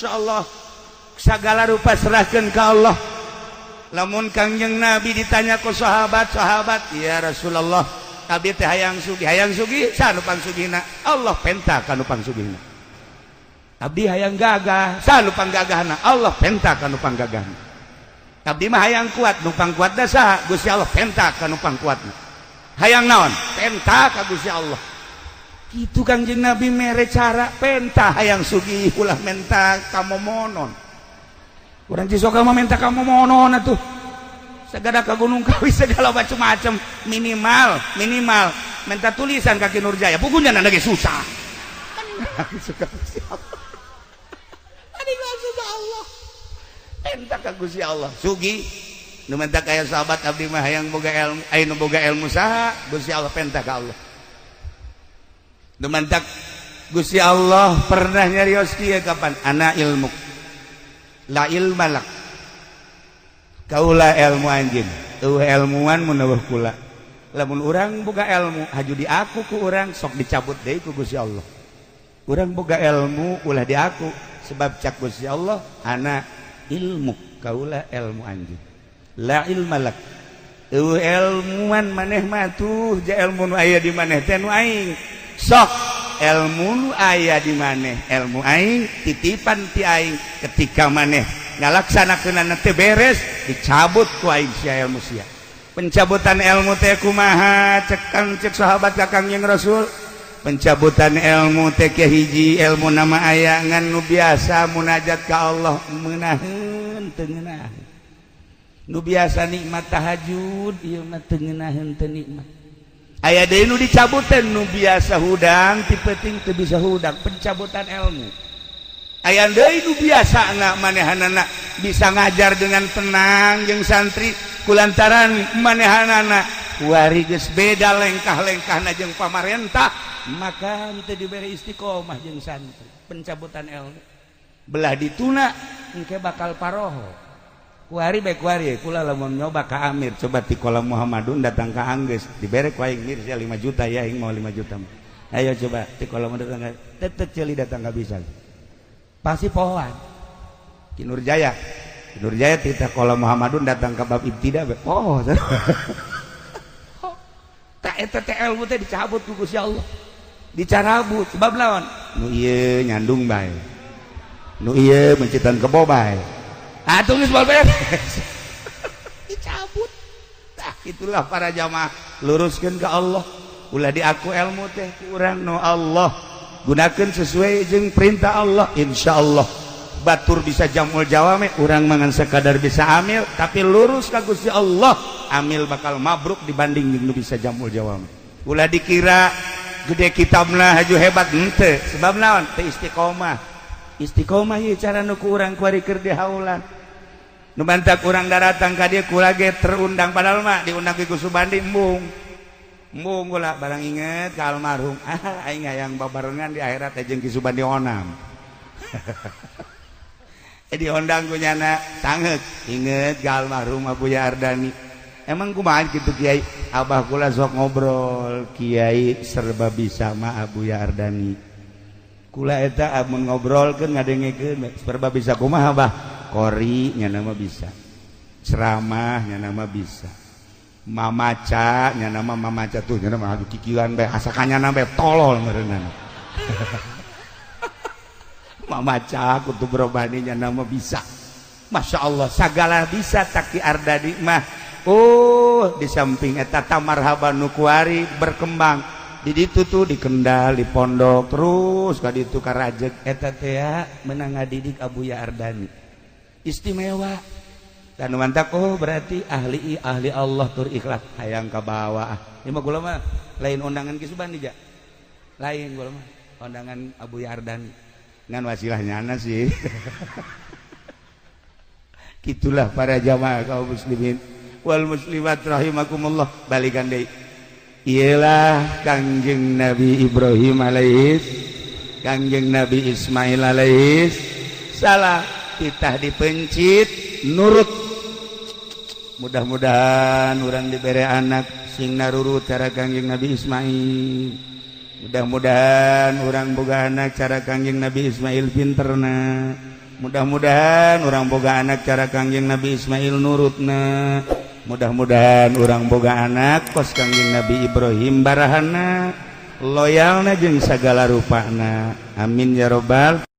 Masya Allah segala rupa serahkan ke Allah. Lamun Kangjeng Nabi ditanya ke sahabat, ya Rasulullah, abdi teh hayang sugi sanupang sugina, Allah penta ka nupang sugina. Abdi hayang gagah, sanupang gagahna, Allah penta ka nupang gagahna. Abdi mah hayang kuat, nupang kuat da saha? Gusti Allah penta ka nupang kuatna. Hayang naon? Penta ka Gusti Allah. Kitu Kangjeng Nabi mere cara penta hayang sugi ulah menta kamomonon. Urang cisoka mah minta kamu monon atuh. Sagada ka Gunung Kawi segala macam-macam, minimal minta tulisan kaki Nurjaya. Bukunya nana ge susah. Suka Gusti Allah. Adi maksud Allah. Minta ka Gusti Allah. Sugi nu minta kaya sahabat abdi mah hayang boga ilmu, aya nu boga ilmu saha, Gusti Allah penta ka Allah. Nu minta Gusti Allah pernah nyarios kieu kapan? Ana ilmu la ilmalak kaula ilmu anjeun ilmuwan mun eueuh kula lamun urang boga ilmu haju di aku ku urang sok dicabut deui ku Gusti Allah. Urang boga ilmu ulah di aku sebab cak Gusti Allah ana ilmu kaula ilmu anjeun la ilmalak eueuh ilmuwan maneh mah tuh ja ilmu nu aya di maneh teh nu aing sok ilmu nu aya di maneh ilmu aing titipan ti aing ketika maneh ngalaksanakeunana teu beres dicabut ku aing sia ilmu sia. Pencabutan ilmu teh kumaha cek sahabat ka Kangjeng Rasul? Pencabutan ilmu teh hiji ilmu nama aya ngan nu biasa munajat ka Allah meunaheun teu ngeunaheun. Nu biasa nikmat tahajud ieu mah teu ngeunaheun teu nikmat. Aya deui nu dicabutan nu biasa hudang ti penting teu bisa hudang pencabutan ilmu. Aya deui nu biasana manehanana bisa ngajar dengan tenang jeung santri kulantaran manehanana kuari geus beda lengkah-lengkahna jeung pamarentah maka teu dibere istiqomah jeung santri pencabutan ilmu. Belah dituna engke bakal paroho. Kuari bae kuari kula lamun nyoba ka Amir coba ti kolam Muhammadun datang ka Anggeus dibere ku aing mir 5 juta ya aing mau 5 juta. Ayo coba ti kolam datang tetep ceuli datang ka bisa. Pasti pohoan. Ki Nurjaya ti kolam Muhammadun datang ka bab ibtida bae poho. Tak eta teh ilmu teh dicabut ku Gusti Allah. Dicarabut sebab lawan nu ieu nyandung bae. Nu ieu mencitan kebo bae. Atuh geus beres dicabut. Tah itulah para jamaah luruskeun ka Allah. Ulah diaku ilmu teh kurang no Allah. Gunakeun sesuai jeung perintah Allah insyaallah. Batur bisa jamul jawame urang mangan sekadar bisa amil tapi lurus ka Gusti Allah amil bakal mabruk dibanding nu bisa jamul jawame. Ulah dikira gede kitabna haju hebat henteu sebab naon teu istiqomah. Istiqomah ieu cara nu ku urang kuari keur dihaulan. Nu bantak urang datang ka dieu kula ge terundang padahal mah diundang ke Subandi embung. Embung kula barang inget ka almarhum. Aing hayang babarengan di akhirat jeung Ki Subandi onam. Diundang ku nyana sangeuk inget ka almarhum Abuya Ardani. Emang kumaha kitu Kiai? Abah kula sok ngobrol Kiai serba bisa mah Abuya Ardani. Kula eta amun ngobrolkeun ngadengekeun serba bisa kumaha Bah? Kori nya nama bisa. Ceramah nya nama bisa. Mamaca nya nama mamaca tuh nya nama adu kikilan bae asakanya bae tolol meureunana. Mamaca kutu berobani nya nama bisa. Masya Allah sagala bisa taki Ardani mah. Oh di samping eta tamarhaban nu kuari berkembang. Di ditu tuh di Kendal di pondok terus ka ditu ka Rajek eta teh meunang ngadidik Abuya Ardani istimewa dan mantap. Oh berarti ahli Allah tur ikhlas hayang ka bawah ieu mah kula mah lain undangan Ki Subandi ja lain kula mah undangan Abuya Ardani ngan wasilahnyana sih. Kitulah para jamaah kaum muslimin wal muslimat rahimakumullah balikan deui. Ialah Kangjeng Nabi Ibrahim alaihis Kangjeng Nabi Ismail alaihis salah kita dipencit nurut. Mudah-mudahan orang diberi anak sing narurut cara Kangjeng Nabi Ismail. Mudah-mudahan orang boga anak cara Kangjeng Nabi Ismail pinterna. mudah-mudahan orang boga anak cara Kangjeng Nabi Ismail nurutna, mudah-mudahan orang boga anak kos Kangjeng Nabi Ibrahim barahana loyalna jeung sagala rupana, amin ya robbal